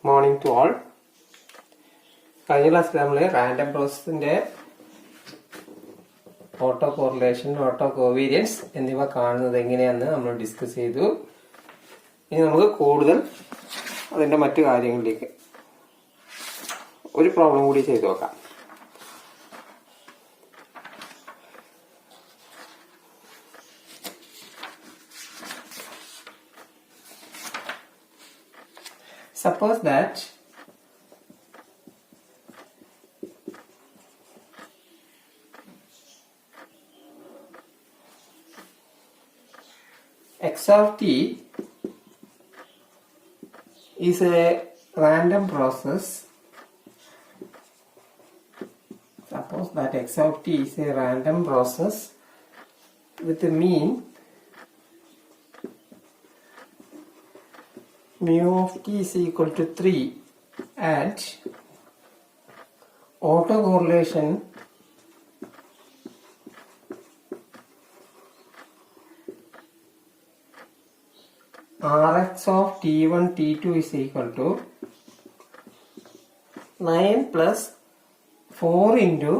Morning to all. കഴിഞ്ഞ ക്ലാസ്സിൽ നമ്മൾ റാൻഡം പ്രോസസ്സിന്റെ ഓട്ടോ കോറിലേഷൻ, ഓട്ടോ കോവേരിയൻസ് എന്നിവ കാണുന്നത് എങ്ങനെയാണെന്ന് നമ്മൾ ഡിസ്കസ് ചെയ്തു. ഇനി നമുക്ക് കൂടുതൽ അതിന്റെ മറ്റു കാര്യങ്ങളിലേക്ക് ഒരു പ്രോബ്ലം കൂടി ചെയ്തു നോക്കാം. Suppose that x of t is a random process. Suppose that x of t is a random process with a mean mu of t is equal to 3 and autocorrelation Rx of t1 t2 is equal to 9 plus 4 into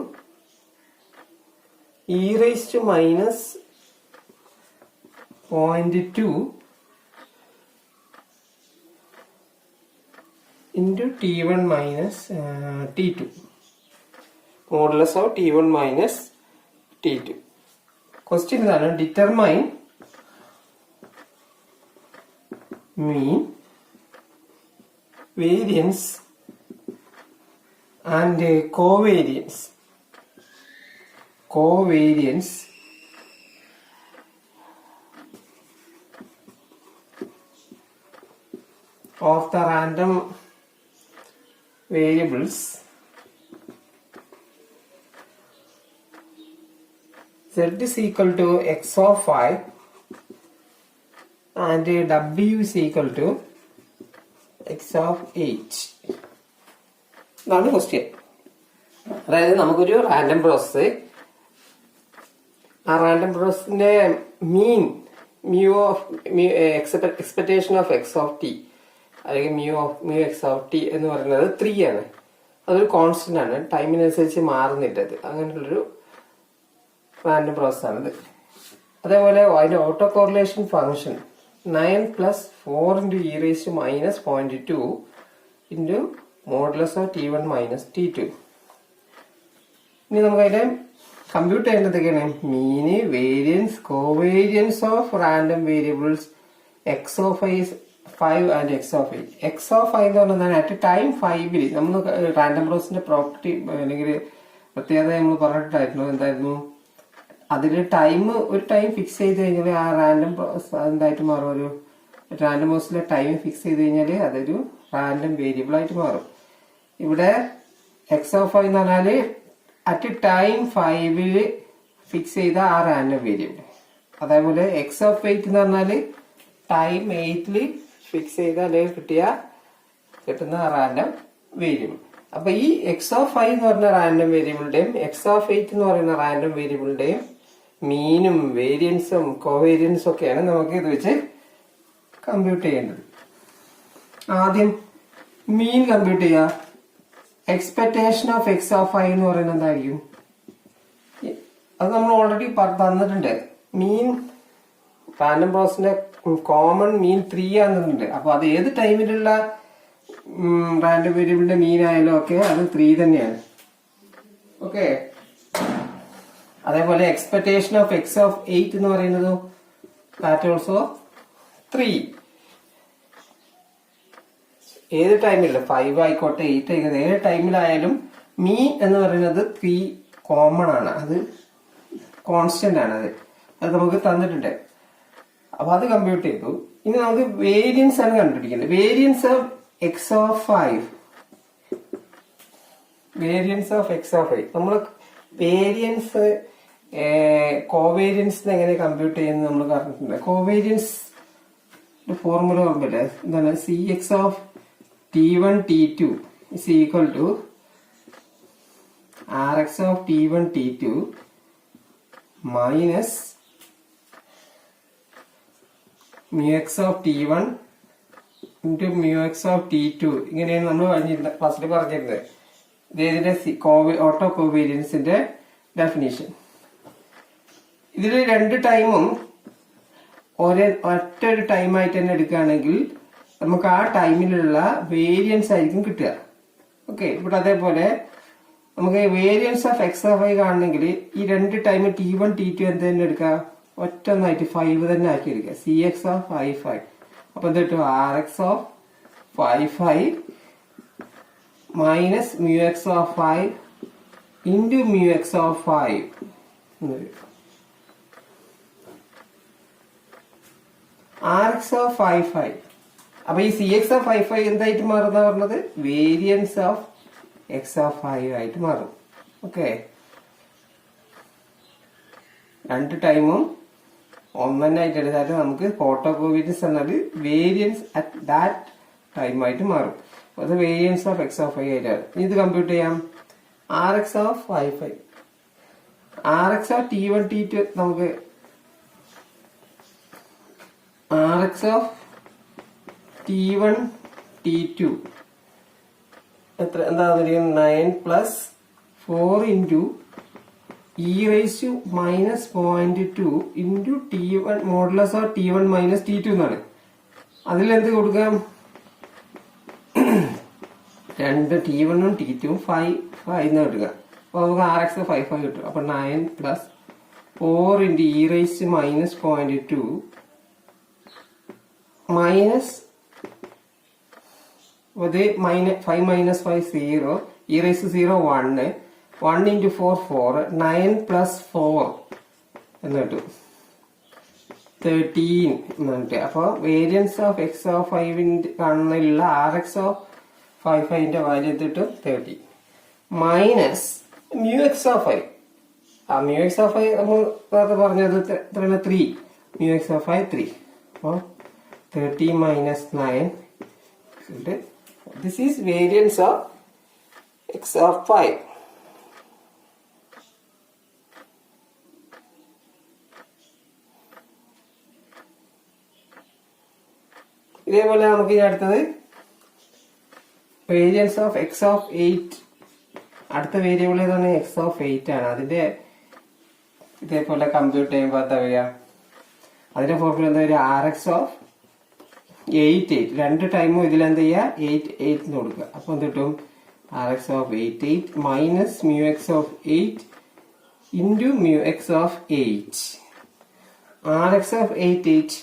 e raised to minus 0.2 into t1 minus t2, modulus of t1 minus t2. Question is determine mean, variance and covariance of the random variables z is equal to x of 5 and w is equal to x of 8. ഇതാണ് question. അതായത് നമുക്കൊരു random process, ആ random പ്രോസസിന്റെ mean expectation of X of t അല്ലെങ്കിൽ mu x of t എന്ന് പറയുന്നത് 3 ആണ്. അതൊരു കോൺസ്റ്റന്റ് ആണ്, ടൈമിനനുസരിച്ച് മാറുന്നില്ലത്. അങ്ങനെയുള്ളൊരു റാൻഡം പ്രോസസ് ആണിത്. അതേപോലെ അതിന്റെ auto correlation function 9 plus 4 into e raised to minus 0.2 into modulus of t1 minus t2. ഇനി നമുക്ക് അതിനെ കമ്പ്യൂട്ട് ചെയ്യേണ്ടതൊക്കെയാണ് mean, variance, covariance of random variables X of 5 and X of 8. X of 5 എന്ന് പറഞ്ഞാൽ at time 5 നമ്മൾ random പ്രോസസിന്റെ property അല്ലെങ്കിൽ പ്രത്യേകത നമ്മൾ പറഞ്ഞിട്ടായിരുന്നു. എന്തായിരുന്നു അതിൽ ഒരു ടൈം ഫിക്സ് ചെയ്ത് കഴിഞ്ഞാൽ ആ റാൻഡം എന്തായിട്ട് മാറും, ഒരു റാൻഡം പ്രോസസ്സിലെ ടൈം ഫിക്സ് ചെയ്ത് കഴിഞ്ഞാൽ അതൊരു റാൻഡം വേരിയബിൾ ആയിട്ട് മാറും. ഇവിടെ എക്സ് ഓഫ് 5 എന്ന് പറഞ്ഞാല് അറ്റ് ടൈം 5 ഫിക്സ് ചെയ്ത ആ റാൻഡം വേരിയബിൾ. അതേപോലെ എക്സ് ഓഫ് 8 എന്ന് പറഞ്ഞാല് ടൈം 8 ഫിക്സ് ചെയ്ത അല്ലെങ്കിൽ കിട്ടുന്ന റാൻഡം വേരിയബിൾ. അപ്പൊ ഈ എക്സ് ഓഫ് 5 എന്ന് പറഞ്ഞ റാൻഡം വേരിയബിളിന്റെയും എക്സ് ഓഫ് 8 എന്ന് പറയുന്ന റാൻഡം വേരിയബിളിന്റെയും മീനും വേരിയൻസും കോവേരിയൻസും ഒക്കെയാണ് നമുക്ക് ഇത് വെച്ച് കമ്പ്യൂട്ട് ചെയ്യേണ്ടത്. ആദ്യം മീൻ കമ്പ്യൂട്ട് ചെയ്യുക. എക്സ്പെക്ടേഷൻ ഓഫ് എക്സ് ഓഫ് 5 എന്ന് പറയുന്നത് എന്തായിരിക്കും? അത് നമ്മൾ ഓൾറെഡി തന്നിട്ടുണ്ട്. മീൻ റാൻഡം പ്രോസസിന്റെ കോമൺ മീൻ 3 ആണെന്നുണ്ട്. അപ്പൊ അത് ഏത് ടൈമിലുള്ള റാൻഡം വേരിയബിളിന്റെ മീൻ ആയാലും ഒക്കെ അത് 3 തന്നെയാണ്. ഓക്കെ. അതേപോലെ എക്സ്പെക്ടേഷൻ ഓഫ് എക്സ് ഓഫ് 8 എന്ന് പറയുന്നത് ദാറ്റ് ഓൾസോ 3. ഏത് ടൈമില്ല 5 ആയിക്കോട്ടെ 8 ആയിക്കോട്ടെ ഏത് ടൈമിലായാലും മീൻ എന്ന് പറയുന്നത് 3 കോമൺ ആണ്, അത് കോൺസ്റ്റന്റ് ആണ്. അത് നമുക്ക് തന്നിട്ടുണ്ട്. അപ്പൊ അത് കമ്പ്യൂട്ട് ചെയ്തു. ഇനി നമുക്ക് വേരിയൻസ് ആണ് കണ്ടുപിടിക്കുന്നത്. Variance of X of 5, variance of X of 5. നമ്മൾ വേരിയൻസ് കോവേരിയൻസ് എങ്ങനെ കമ്പ്യൂട്ട് ചെയ്യുന്നത് നമ്മൾ പറഞ്ഞിട്ടുണ്ട്. കോവേരിയൻസ് ഫോർമുല ഓർമ്മല്ലേ? എന്താണ്? C x of t1 t2 is equal to rx of t1 t2 minus mu x of t1 into mu x of T2 ഇങ്ങനെയാണ് നമ്മൾ ഫസ്റ്റിൽ പറഞ്ഞിരുന്നത്. ഇതിന്റെ ഓട്ടോ കോവേരിയൻസിന്റെ ഡെഫിനിഷൻ. ഇതിൽ രണ്ട് ടൈമും ഒറ്റൊരു ടൈമായിട്ട് തന്നെ എടുക്കുകയാണെങ്കിൽ നമുക്ക് ആ ടൈമിലുള്ള വേരിയൻസ് ആയിരിക്കും കിട്ടുക. ഓക്കെ, ഇവിടെ അതേപോലെ നമുക്ക് variance of X of I കാണണമെങ്കിൽ ഈ രണ്ട് ടൈം T1 T2 എന്ത് തന്നെ എടുക്കുക, ഒറ്റ ഒന്നായിട്ട് 5 തന്നെ ആക്കി എടുക്കുക. CX ഓഫ് 5 അപ്പൊ എന്ത് കിട്ടും, RX of 5 minus mu x of 5 into mu x of 5 RX of 5. അപ്പൊ ഈ CX ഓഫ് 5 എന്തായിട്ട് മാറുന്ന പറഞ്ഞത്, വേരിയൻസ് ഓഫ് എക്സ് ഓഫ് 5 ആയിട്ട് മാറും. ഓക്കെ, രണ്ട് ടൈമും ഒന്നെണ്ണായിട്ട് എടുത്താൽ നമുക്ക് ഓട്ടോ കോവേരിയൻസ് എന്നാൽ വേരിയൻസ് അറ്റ് ദാറ്റ് ടൈം ആയിട്ട് മാറും. അത് വേരിയൻസ് ഓഫ് എക്സ് ഓഫ് 5 ആയിട്ടാണ്. ഇത് കമ്പ്യൂട്ട് ചെയ്യാം. RX of 5 RX of T1 T2 നമുക്ക് RX ഓഫ് T1 T2 എത്ര എന്താ 9 plus 4 into e−0.2 into T1 modulus of T1 minus T2 എന്നാണ്. അതിലെന്ത് കൊടുക്കാം, രണ്ട് T1 ഉം T2 ഉം 5 എന്ന് കിട്ടുക. അപ്പൊ നമുക്ക് RX 5 കിട്ടും. അപ്പൊ 9 plus 4 into e−0.2 minus 5 minus 5 0 e−0 1 1 into 4 4 9 plus 4 എന്ന് കിട്ടും 13 എന്ന് കിട്ടുക. അപ്പൊ വേരിയൻസ് ഓഫ് എക്സ് ഓഫ് 5 കാണുന്നതിലുള്ള RX ഓഫ് 5 വാല്യൂ കിട്ടും 30 മൈനസ് മ്യൂ എക്സ് ഓഫ് 5. ആ മ്യൂ എക്സ് ഓഫ് 5 നമ്മൾ നേരത്തെ പറഞ്ഞത് എത്രയാണ്, 3. Mu x of 5 3. അപ്പോൾ 30 minus 9. This is variance of x of 5. ഇതേപോലെ നമുക്ക് ഇനി അടുത്തത് വേരിയൻസ് ഓഫ് എക്സ് ഓഫ് 8. അടുത്ത വേരിയബിൾ ഏതാണ്, എക്സ് ഓഫ് 8 ആണ്. അതിന്റെ ഇതേപോലെ കമ്പ്യൂട്ട് ചെയ്യുമ്പോൾ എന്താ വരിക, അതിന്റെ ഫോർമുല എന്താ വരിക, RX ഓഫ് 8 രണ്ട് ടൈമും ഇതിലെന്ത് ചെയ്യുക, 8 കൊടുക്കുക. അപ്പൊ എന്ത് കിട്ടും, RX of 8 minus mu x of 8 into mu x of 8. RX of 8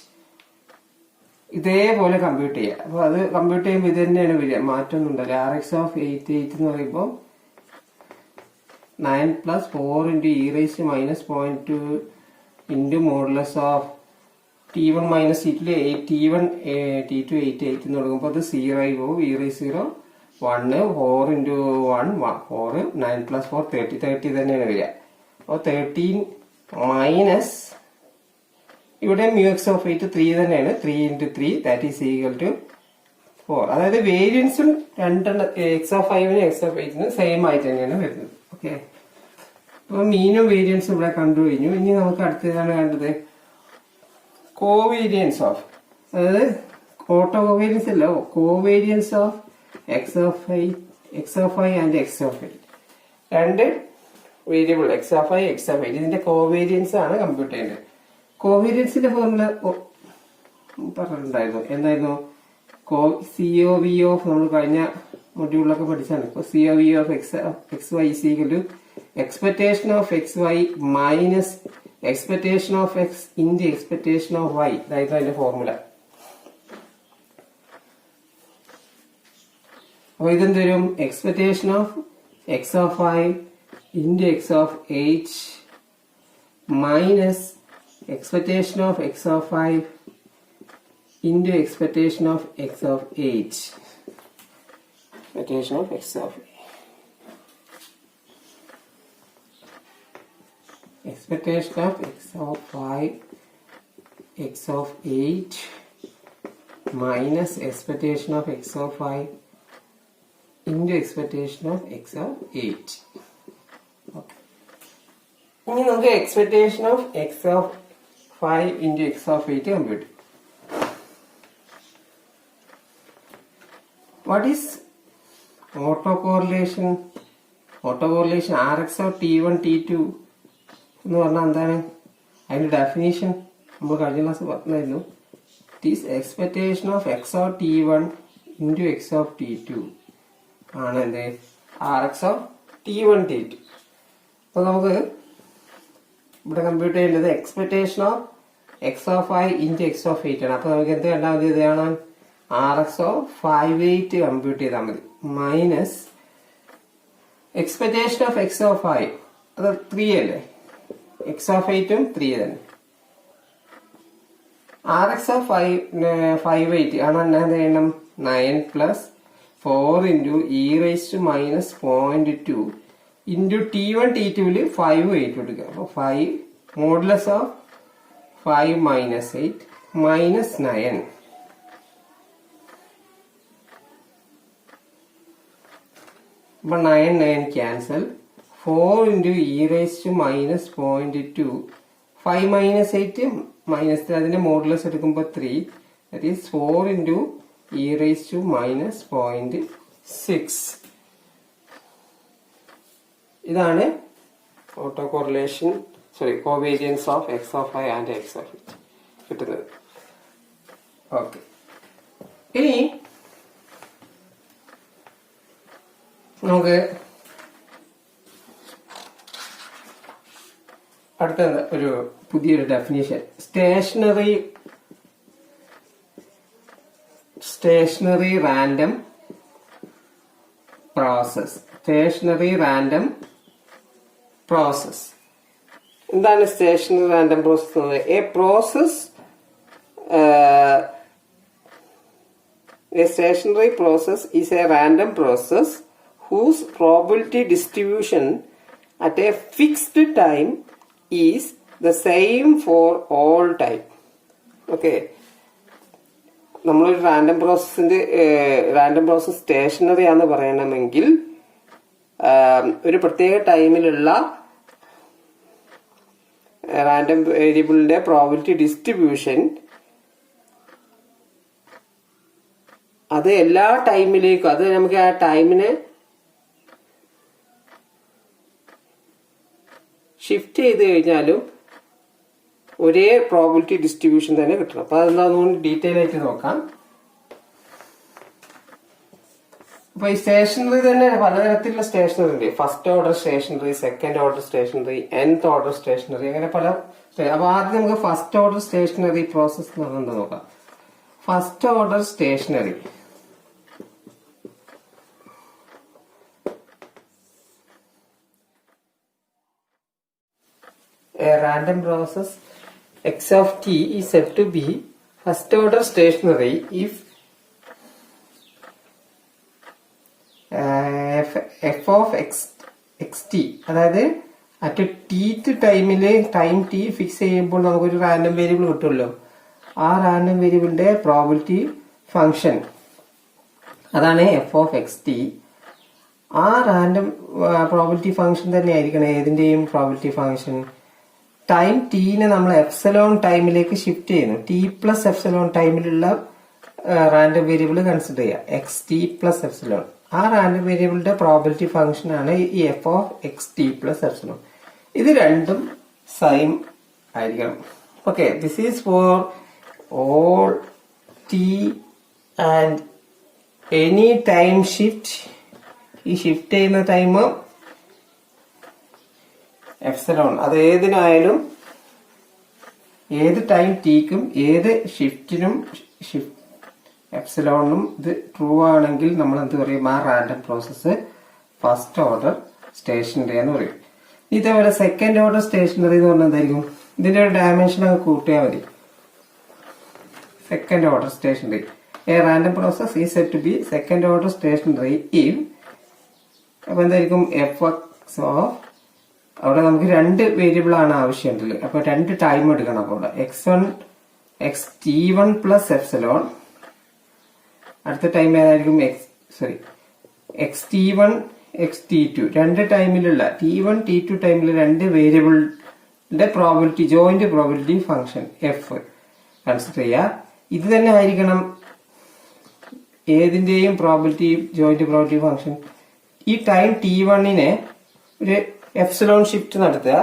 ഇതേപോലെ കമ്പ്യൂട്ട് ചെയ്യുക. അപ്പൊ അത് കമ്പ്യൂട്ട് ചെയ്യുമ്പോൾ ഇത് തന്നെയാണ് വരിക, മാറ്റമൊന്നും ഉണ്ടല്ലോ. RX ഓഫ് 8 എന്ന് പറയുമ്പോൾ 9 plus 4 into e−0.2 into modulus of T1 minus T1 T2 8 എന്ന് കൊടുക്കുമ്പോൾ അത് 0 ആയി പോകും. e−0 1 4 ഇൻറ്റു 1 4 9 പ്ലസ് 4 30 തന്നെയാണ് വരിക. അപ്പോൾ 13 മൈനസ് ഇവിടെ മ്യൂ എക്സ് ഓഫ് 8 3 തന്നെയാണ്. 3 into 3 that is equal to 4. അതായത് വേരിയൻസും രണ്ടെണ്ണം X of 5 X of 8 same ആയിട്ട് തന്നെയാണ് വരുന്നത്. ഓക്കെ, അപ്പൊ മീനും വേരിയൻസും ഇവിടെ കണ്ടു കഴിഞ്ഞു. ഇനി നമുക്ക് അടുത്തതാണ് വേണ്ടത് കോവേരിയൻസ് ഓഫ്, അതായത് ഓട്ടോ കോവേരിയൻസ് അല്ല, covariance of X of 5 and X of 8. രണ്ട് variable X of 5 X of 8 ഇതിന്റെ കോവേരിയൻസ് ആണ് കമ്പ്യൂട്ട് ചെയ്യേണ്ടത്. കോവേരിയൻസിന്റെ ഫോർമുല പറഞ്ഞിട്ടുണ്ടായിരുന്നു. എന്തായിരുന്നു, COV ഓഫ് നമ്മൾ കഴിഞ്ഞ മൊഡ്യൂളിലൊക്കെ പഠിച്ചാണ്. ഇപ്പോൾ COV of X Y is equal to expectation of X Y minus expectation of X into expectation of Y. ഇതായിരുന്നു അതിന്റെ ഫോർമുല. അപ്പൊ ഇതെന്ത് വരും, expectation of X of 5 into X of 8 minus expectation of x of 5 into expectation of x of 8. Expectation of x of 8. Expectation of x of 5 x of 8 minus expectation of x of 5 into expectation of x of 8. Okay. ഇനി നമുക്ക് expectation of x of 5 into x of 8 compute. What is auto correlation? Auto correlation RX of T1 T2 എന്ന് പറഞ്ഞാൽ എന്താണ്? അതിന്റെ definition നമ്മൾ കഴിഞ്ഞ class പറഞ്ഞായിരുന്നു. It is expectation of X of T1 into X of T2 ആണ് എന്ത്? RX of T1 T2. അപ്പൊ നമുക്ക് ഇവിടെ കമ്പ്യൂട്ട് ചെയ്യേണ്ടത് expectation of X of I into X of 8 ആണ്. അപ്പൊ നമുക്ക് എന്ത് കണ്ടാൽ മതി? ഇതാണ് RX of 58 കമ്പ്യൂട്ട് ചെയ്താൽ മതി, minus expectation of X of I അത് 3 അല്ലേ? X of 8ഉം 3 തന്നെ. RX of 58 ആണ് എന്ത് ചെയ്യണം? 9 plus 4 into e raised to minus 0.2 into T1 T2 5 8 കൊടുക്കുക. അപ്പൊ 5 മോഡുലസ് ഓഫ് 5 minus 8 minus 9. അപ്പൊ 9 cancel. 4 into e raised to minus 0.2 5 minus 8 minus 3 അതിന്റെ മോഡുലസ് എടുക്കുമ്പോൾ 3, that is 4 into e raised to minus 0.6. ഇതാണ് auto correlation covariance of X of I and X of 8 കിട്ടുന്നത്. Okay, ഇനി നമുക്ക് അടുത്ത ഒരു പുതിയൊരു ഡെഫിനിഷൻ, സ്റ്റേഷനറി റാൻഡം പ്രോസസ്. എന്താണ് stationary random process? A process a stationary process is a random process whose probability distribution at a fixed time is the same for all time. Okay, നമ്മളൊരു random process stationery ആണെന്ന് പറയണമെങ്കിൽ ഒരു പ്രത്യേക ടൈമിലുള്ള random വേരിയബിളിന്റെ probability distribution അത് എല്ലാ ടൈമിലേക്കും, അത് നമുക്ക് ആ ടൈമിനെ ഷിഫ്റ്റ് ചെയ്ത് കഴിഞ്ഞാലും ഒരേ പ്രോബിലിറ്റി ഡിസ്ട്രിബ്യൂഷൻ തന്നെ കിട്ടണം. അപ്പൊ അതെന്താണെന്ന് ഡീറ്റെയിൽ ആയിട്ട് നോക്കാം. അപ്പൊ ഈ സ്റ്റേഷനറി തന്നെ പലതരത്തിലുള്ള സ്റ്റേഷനറി ഉണ്ട്. First order stationary, second order stationary, nth order stationary, അങ്ങനെ പല. അപ്പൊ ആദ്യം നമുക്ക് ഫസ്റ്റ് ഓർഡർ സ്റ്റേഷനറി പ്രോസസ് എന്ന് പറഞ്ഞാൽ നോക്കാം. First order stationary a random process X of t is said to be first order stationary if f of xt, അതായത് at tth ടൈമില് ടൈം t ഫിക്സ് ചെയ്യുമ്പോൾ നമുക്കൊരു റാൻഡം വേരിയബിൾ കിട്ടുമല്ലോ. ആ random വേരിയബിളിന്റെ പ്രോബിലിറ്റി ഫംഗ്ഷൻ അതാണ് f of xt. ആ random probability function തന്നെ ആയിരിക്കണം ഏതിന്റെയും പ്രോബിലിറ്റി ഫംഗ്ഷൻ. ടൈം ടീനെ നമ്മൾ എപ്സിലോൺ ടൈമിലേക്ക് ഷിഫ്റ്റ് ചെയ്യുന്നു. ടി പ്ലസ് എപ്സിലോൺ ടൈമിലുള്ള റാൻഡം വേരിയബിൾ കൺസിഡർ ചെയ്യുക, എക്സ് ടി പ്ലസ് എപ്സിലോൺ. ആ റാൻഡം വേരിയബിളിന്റെ പ്രോബിലിറ്റി ഫംഗ്ഷൻ ആണ് ഈ f of x t plus epsilon. ഇത് രണ്ടും സെയിം ആയിരിക്കണം. Okay, this is for all T and any time shift. ഈ ഷിഫ്റ്റ് ചെയ്യുന്ന ടൈം എപ്സിലോൺ, അത് ഏതിനായാലും ഏത് ടൈം ടീക്കും ഏത് ഷിഫ്റ്റിനും എപ്സിലോണിനും ഇത് ട്രൂ ആണെങ്കിൽ നമ്മൾ എന്ത് പറയും? ആ random process first order stationary എന്ന് പറയും. ഇതേപോലെ സെക്കൻഡ് ഓർഡർ സ്റ്റേഷനറി എന്ന് പറഞ്ഞാൽ എന്തായിരിക്കും? ഇതിന്റെ ഒരു ഡയമെൻഷൻ അങ്ങ് കൂട്ടിയാൽ മതി. Second order stationary a random process is said to be second order stationary if, അപ്പൊ എന്തായിരിക്കും? എഫ് എക്സ് ഓഫ്, അവിടെ നമുക്ക് രണ്ട് വേരിയബിൾ ആണ് ആവശ്യമുണ്ടല്ലോ. അപ്പൊ രണ്ട് ടൈം എടുക്കണം. അപ്പൊ അവിടെ X T one plus epsilon, അടുത്ത ടൈം ഏതായിരിക്കും? X T one X T two. രണ്ട് ടൈമിലുള്ള T1 T2 ടൈമിൽ രണ്ട് വേരിയബിളിന്റെ probability, joint probability function F consider ചെയ്യുക. ഇത് തന്നെ ആയിരിക്കണം ഏതിന്റെയും പ്രോബിലിറ്റി ജോയിന്റ് പ്രോബിലിറ്റി ഫംഗ്ഷൻ ഈ ടൈം t1നെ ഒരു എപ്സിലോൺ ഷിഫ്റ്റ് നടത്തുക.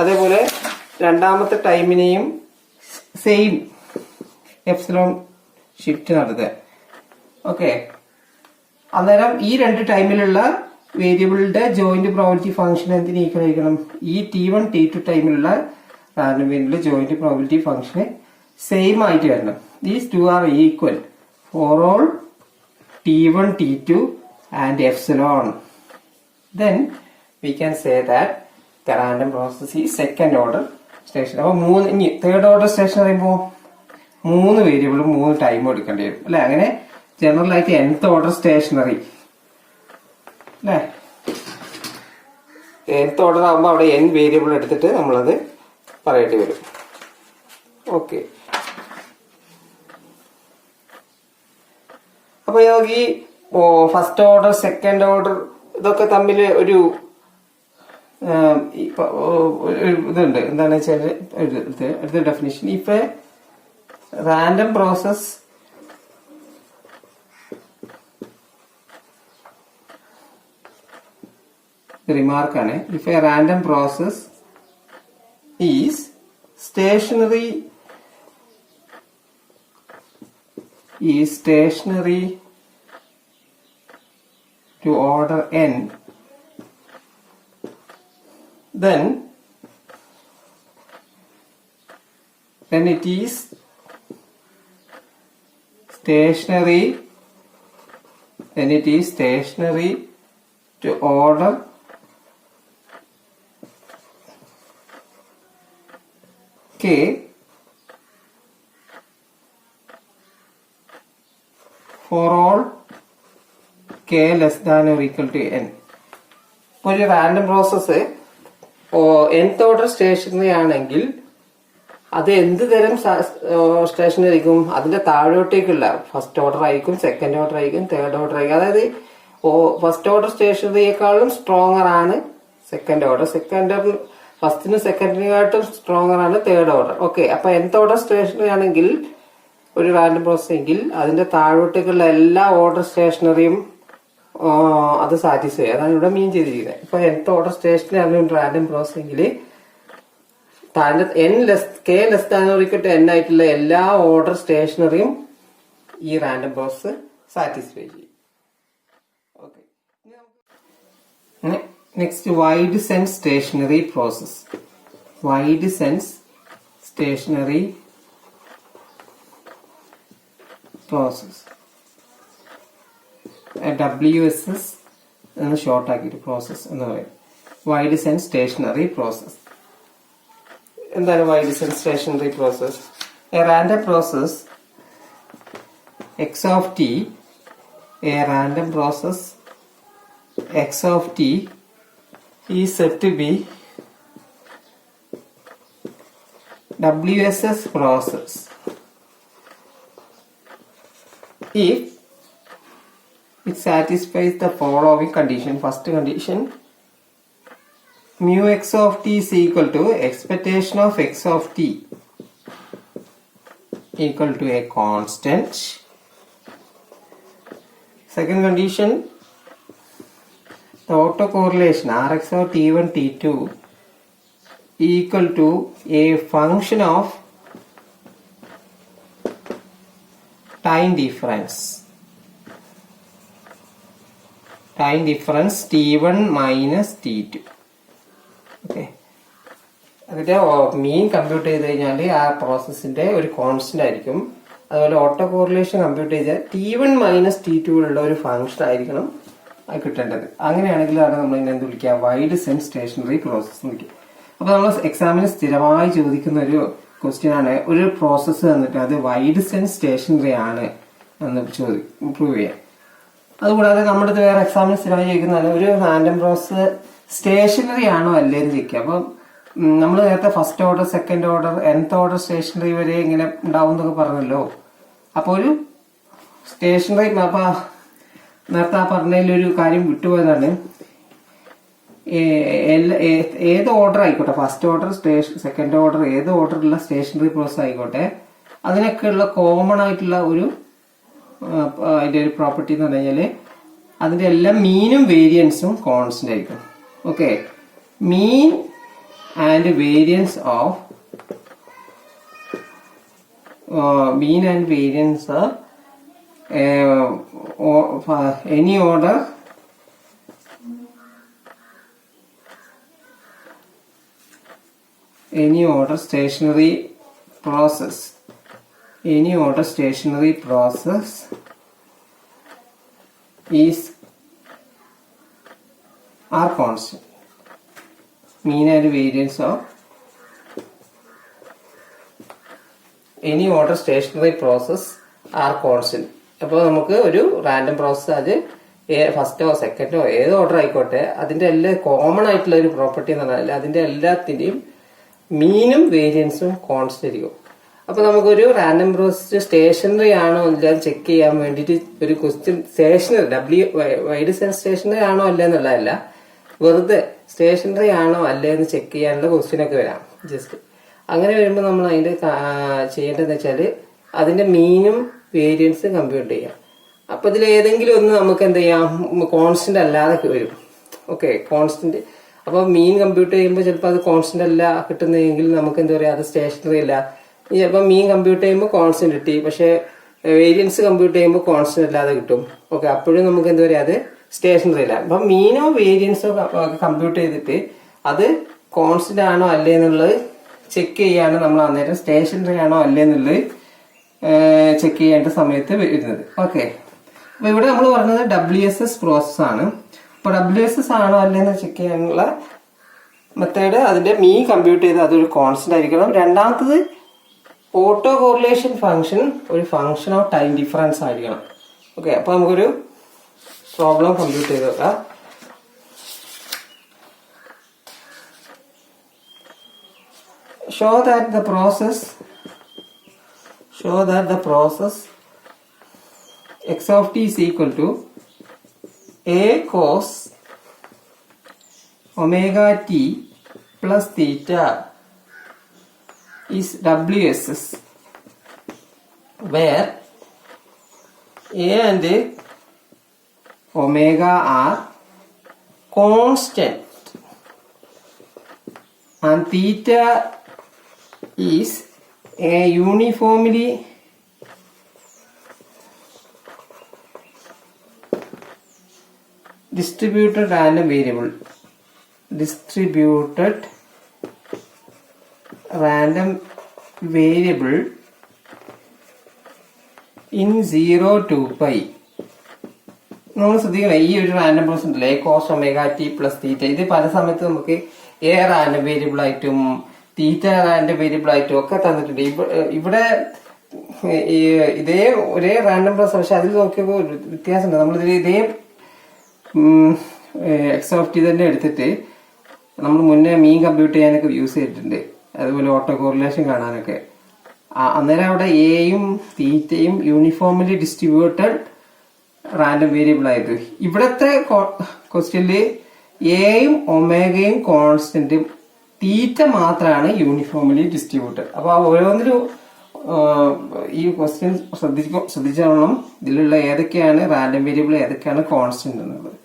അതേപോലെ രണ്ടാമത്തെ ടൈമിനെയും സെയിം എപ്സിലോൺ ഷിഫ്റ്റ് നടത്തുക. ഓക്കെ, അന്നേരം ഈ രണ്ട് ടൈമിലുള്ള വേരിയബിളിന്റെ ജോയിന്റ് പ്രോബിലിറ്റി ഫംഗ്ഷൻ എന്തിന് ഈക്വൽ ആയിരിക്കണം? ഈ t1 t2 ടൈമിലുള്ള റാൻഡം വേരിയബിളിന്റെ ജോയിന്റ് പ്രോബിലിറ്റി ഫംഗ്ഷന് സെയിം ആയിട്ട് വരണം. These two are equal for all t1 t2 and epsilon. Then we can say that the random process is second order station. അപ്പോൾ ഇനി third order station പറയുമ്പോൾ 3 വേരിയബിളും 3 ടൈമും എടുക്കേണ്ടി വരും അല്ലെ. അങ്ങനെ ജനറൽ ആയിട്ട് nth ഓർഡർ സ്റ്റേഷനറി അല്ലെ, nth ഓർഡർ ആകുമ്പോൾ അവിടെ n വേരിയബിൾ എടുത്തിട്ട് നമ്മളത് പറയേണ്ടി വരും. ഓക്കെ, അപ്പൊ ഈ ഫസ്റ്റ് ഓർഡർ സെക്കൻഡ് ഓർഡർ ഇതൊക്കെ തമ്മിൽ ഒരു ഇതുണ്ട്. എന്താണെന്ന് വെച്ചാൽ അടുത്ത ഡെഫിനിഷൻ, ഇപ്പൊ റാൻഡം പ്രോസസ് റിമാർക്കാണ്. If a random process is stationary to order n, then it is stationary to order k for all k less than or equal to n. ഒരു random process nth order stationary ആണെങ്കിൽ അത് എന്ത് തരം stationary ആയിരിക്കും? അതിന്റെ താഴോട്ടേക്കുള്ള first order ആയിരിക്കും, second order ആയിരിക്കും, തേർഡ് ഓർഡർ ആയിരിക്കും. അതായത് ഫസ്റ്റ് ഓർഡർ സ്റ്റേഷനറിയേക്കാളും സ്ട്രോങ്ങർ ആണ് സെക്കൻഡ് ഓർഡർ, ഫസ്റ്റിനും സെക്കൻഡിനെക്കാട്ടും സ്ട്രോങ്ങർ ആണ് തേർഡ് ഓർഡർ. ഓക്കെ, അപ്പൊ nth ഓർഡർ സ്റ്റേഷനറി ആണെങ്കിൽ ഒരു റാൻഡം പ്രോസസ് എങ്കിൽ അതിന്റെ താഴോട്ടേക്കുള്ള എല്ലാ ഓർഡർ സ്റ്റേഷനറിയും അത് സാറ്റിസ്ഫൈ, അതാണ് ഇവിടെ മീൻ ചെയ്തിരിക്കുന്നത്. ഇപ്പൊ nth ഓർഡർ സ്റ്റേഷനറി ആണ് ഒരു റാൻഡം പ്രോസസ് എങ്കിൽ k less than or equal to n ആയിട്ടുള്ള എല്ലാ ഓർഡർ സ്റ്റേഷനറിയും ഈ റാൻഡം പ്രോസസ് സാറ്റിസ്ഫൈ ചെയ്യും. Okay, next wide sense stationary process. Wide sense stationary process, WSS എന്ന് ഷോർട്ട് ആക്കിയിട്ട് പ്രോസസ് എന്ന് പറയും. വൈഡ് സെൻസ് സ്റ്റേഷനറി പ്രോസസ് എന്താണ്? Wide sense stationary process, a random process x of t, a random process x of t is said to be WSS process if it satisfies the following condition. First condition, mu x of t is equal to expectation of x of t equal to a constant. Second condition, the autocorrelation Rx of t1 t2 equal to a function of time difference t1 minus t2. Okay, അതിന്റെ മീൻ compute ചെയ്ത് കഴിഞ്ഞാൽ ആ പ്രോസസ്സിന്റെ ഒരു constant ആയിരിക്കും. അതുപോലെ auto correlation compute ചെയ്താൽ t1 minus t2 ഉള്ള ഒരു ഫംഗ്ഷൻ ആയിരിക്കണം അത് കിട്ടേണ്ടത്. അങ്ങനെയാണെങ്കിലാണ് നമ്മൾ ഇതിനെ എന്ത് വിളിക്കുക? വൈഡ് സെൻസ് സ്റ്റേഷനറി പ്രോസസ് വിളിക്കുക. അപ്പൊ നമ്മൾ എക്സാമിന് സ്ഥിരമായി ചോദിക്കുന്ന ഒരു ക്വസ്റ്റ്യൻ ആണ്, ഒരു പ്രോസസ്സ് തന്നിട്ട് അത് വൈഡ് സെൻസ് സ്റ്റേഷനറി ആണ് എന്ന് പ്രൂവ് ചെയ്യാം. അതുകൂടാതെ നമ്മുടെ വേറെ എക്സാമിന് സ്ഥിരമായി ചോദിക്കുന്നതാണ്, ഒരു റാൻഡം പ്രോസസ് സ്റ്റേഷനറി ആണോ അല്ലേന്ന് ചോദിക്കുക. അപ്പം നമ്മൾ നേരത്തെ first order second order nth order stationary വരെ ഇങ്ങനെ ഉണ്ടാവും എന്നൊക്കെ പറഞ്ഞല്ലോ. അപ്പൊ ഒരു സ്റ്റേഷനറി അപ്പൊ നേരത്തെ ആ പറഞ്ഞതിലൊരു കാര്യം വിട്ടുപോയതാണ്. ഏത് ഓർഡർ ആയിക്കോട്ടെ, ഫസ്റ്റ് ഓർഡർ സെക്കൻഡ് ഓർഡർ ഏത് ഓർഡറിലുള്ള സ്റ്റേഷനറി പ്രോസസ് ആയിക്കോട്ടെ, അതിനൊക്കെയുള്ള കോമൺ ആയിട്ടുള്ള ഒരു അതിൻ്റെ ഒരു പ്രോപ്പർട്ടി എന്ന് പറഞ്ഞു കഴിഞ്ഞാൽ അതിൻ്റെ എല്ലാം മീനും വേരിയൻസും കോൺസ്റ്റന്റ് ആയിരിക്കും. Okay, mean and variance of mean and variance are any order stationary process are constant. Mean and variance of any order stationary process are constant. അപ്പോൾ നമുക്ക് ഒരു റാൻഡം പ്രോസസ്സ് അത് ഫസ്റ്റോ സെക്കൻഡോ ഏത് ഓർഡർ ആയിക്കോട്ടെ അതിന്റെ എല്ലാ കോമൺ ആയിട്ടുള്ള ഒരു പ്രോപ്പർട്ടി എന്ന് പറഞ്ഞാൽ അതിന്റെ എല്ലാത്തിന്റെയും മീനും വേരിയൻസും കോൺസ്റ്റന്റ് ആയിരിക്കും. അപ്പൊ നമുക്കൊരു റാൻഡം പ്രോസസ് സ്റ്റേഷനറി ആണോ ഇല്ലാതെ ചെക്ക് ചെയ്യാൻ വേണ്ടിയിട്ട് ഒരു ക്വസ്റ്റ്യൻ സ്റ്റേഷനറി വൈഡ് സ്റ്റേഷനറി ആണോ അല്ല എന്നുള്ളതല്ല, വെറുതെ സ്റ്റേഷനറി ആണോ അല്ലേ എന്ന് ചെക്ക് ചെയ്യാനുള്ള ക്വസ്റ്റ്യൻ ഒക്കെ വരാം. ജസ്റ്റ് അങ്ങനെ വരുമ്പോൾ നമ്മൾ അതിന്റെ ചെയ്യേണ്ടതെന്ന് വെച്ചാല് അതിന്റെ മീനും വേരിയൻസും കമ്പ്യൂട്ട് ചെയ്യാം. അപ്പൊ ഇതിൽ ഏതെങ്കിലും ഒന്ന് നമുക്ക് എന്ത് ചെയ്യാം, കോൺസ്റ്റന്റ് അല്ലാതെ വരും. Okay, constant. അപ്പൊ മീൻ കമ്പ്യൂട്ട് ചെയ്യുമ്പോൾ ചിലപ്പോൾ അത് കോൺസ്റ്റന്റ് അല്ല കിട്ടുന്നതെങ്കിൽ നമുക്ക് എന്താ പറയാ, അത് സ്റ്റേഷനറി അല്ല. ചിലപ്പോൾ മീൻ കമ്പ്യൂട്ട് ചെയ്യുമ്പോൾ കോൺസ്റ്റന്റ് കിട്ടി, പക്ഷെ വേരിയൻസ് കമ്പ്യൂട്ട് ചെയ്യുമ്പോൾ കോൺസ്റ്റന്റ് അല്ലാതെ കിട്ടും. ഓക്കെ, അപ്പോഴും നമുക്ക് എന്താ പറയാ, അത് സ്റ്റേഷനറി അല്ല. അപ്പൊ മീനോ വേരിയൻസോ കമ്പ്യൂട്ട് ചെയ്തിട്ട് അത് കോൺസ്റ്റന്റ് ആണോ അല്ലേ എന്നുള്ളത് ചെക്ക് ചെയ്യാണ് നമ്മൾ അന്നേരം സ്റ്റേഷനറി ആണോ അല്ലേ എന്നുള്ളത് ചെക്ക് ചെയ്യേണ്ട സമയത്ത് വരുന്നത്. ഓക്കെ, അപ്പൊ ഇവിടെ നമ്മൾ പറഞ്ഞത് WSS പ്രോസസ് ആണ്. അപ്പൊ WSS ആണോ അല്ലേന്ന് ചെക്ക് ചെയ്യാനുള്ള മെത്തേഡ് അതിന്റെ മീൻ കമ്പ്യൂട്ട് ചെയ്ത് അതൊരു കോൺസ്റ്റന്റ് ആയിരിക്കണം. രണ്ടാമത്തത് ഓട്ടോ കോറിലേഷൻ ഫംഗ്ഷൻ ഒരു ഫംഗ്ഷൻ ഓഫ് ടൈം ഡിഫറൻസ് ആയിരിക്കണം. ഓക്കെ, അപ്പൊ നമുക്കൊരു പ്രോബ്ലം കമ്പ്യൂട്ട് ചെയ്ത് നോക്കാം. Show that the process x of t is equal to a cos omega t plus theta is WSS, where a and omega are constant and theta is a uniformly distributed random variable in 0 to pi. നമ്മൾ ശ്രദ്ധിക്കണം, ഈ ഒരു random process ഉണ്ടല്ലോ, a cos omega T plus theta, ഇത് പല സമയത്ത് നമുക്ക് A random variable ആയിട്ടും തീറ്റ റാൻഡം വേരിയബിൾ ആയിട്ടും ഒക്കെ തന്നിട്ടുണ്ട്. ഇവിടെ ഇതേ ഒരേ റാൻഡം പ്രോസസ്, പക്ഷെ അതിൽ നോക്കിയപ്പോൾ വ്യത്യാസമുണ്ട്. നമ്മളിതിൽ ഇതേ എക്സ് ഓഫ് ടി തന്നെ എടുത്തിട്ട് നമ്മൾ മുന്നേ മീൻ കമ്പ്യൂട്ട് ചെയ്യാനൊക്കെ യൂസ് ചെയ്തിട്ടുണ്ട്, അതുപോലെ ഓട്ടോ കോറിലേഷൻ കാണാനൊക്കെ. അന്നേരം അവിടെ എയും തീറ്റയും യൂണിഫോംലി ഡിസ്ട്രിബ്യൂട്ടഡ് റാൻഡം വേരിയബിൾ ആയത്. ഇവിടത്തെ ക്വസ്റ്റ്യനില് എയും ഒമേഗയും കോൺസ്റ്റന്റും തീറ്റ മാത്രമാണ് യൂണിഫോംലി ഡിസ്ട്രിബ്യൂട്ടഡ്. അപ്പൊ ഓരോന്നിലും ഈ ക്വസ്റ്റ്യൻ ശ്രദ്ധിച്ചോളണം, ഇതിലുള്ള ഏതൊക്കെയാണ് റാൻഡം വേരിയബിൾ ഏതൊക്കെയാണ് കോൺസ്റ്റന്റ് എന്നുള്ളത്.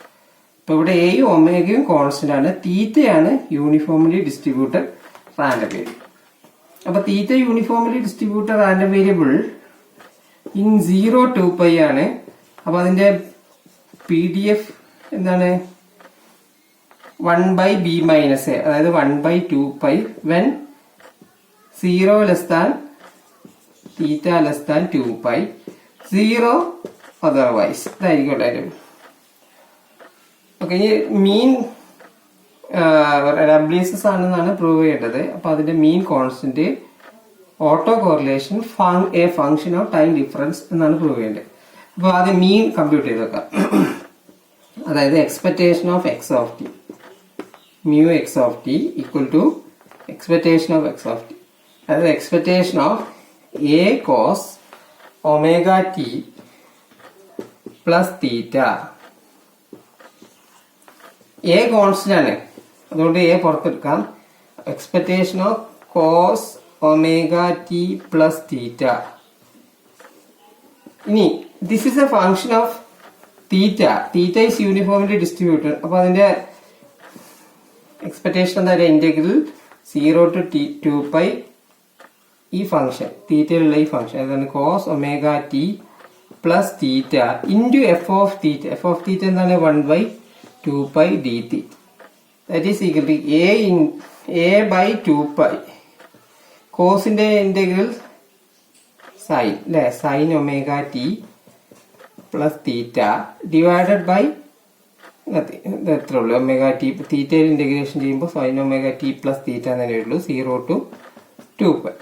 ഇപ്പൊ ഇവിടെ എയും ഒമേഗയും കോൺസ്റ്റന്റ് ആണ്, തീറ്റയാണ് യൂണിഫോംലി ഡിസ്ട്രിബ്യൂട്ടഡ് റാൻഡം വേരിയബിൾ. അപ്പൊ theta uniformly distributed random variable in 0 to pi ആണ്. അപ്പൊ അതിന്റെ PDF എന്താണ്, 1/b minus a, അതായത് 1/2 pi when 0 less than theta less than 2 pi, 0 otherwise. ഇതായിരിക്കും. ഓക്കെ, ഇനി മീൻ WSS ആണെന്നാണ് പ്രൂവ് ചെയ്യേണ്ടത്. അപ്പൊ അതിന്റെ mean constant auto correlation a function of time difference എന്നാണ് പ്രൂവ് ചെയ്യേണ്ടത്. അപ്പൊ ആദ്യം മീൻ കമ്പ്യൂട്ട് ചെയ്ത് വെക്കാം. അതായത് expectation of X of t, mu x of t equal to expectation of x of t. That is expectation of a cos omega t plus theta. A constant ആണ്, അതുകൊണ്ട് a പുറത്തെടുക്കാം. expectation of cos omega t plus theta. ഇനി this is a function of theta. Theta is uniformly distributed. അപ്പൊ അതിന്റെ expectation എന്താ പറയുക? Integral 0 to 2 pi ഈ function തീറ്റയിലുള്ള ഈ ഫംഗ്ഷൻ അതാണ് cos omega T plus theta into f of theta. F of theta എന്താണ്? 1/2 pi dt. That is equal to a/2 pi കോസിന്റെ ഇന്റഗ്രൽ സൈൻ അല്ലെ, sine omega T plus theta divided by എത്ര ഉള്ളു? Omega t. തീറ്റയിൽ integration ചെയ്യുമ്പോൾ sine omega T plus theta എന്നേ ഉള്ളൂ. 0 to 2 pi.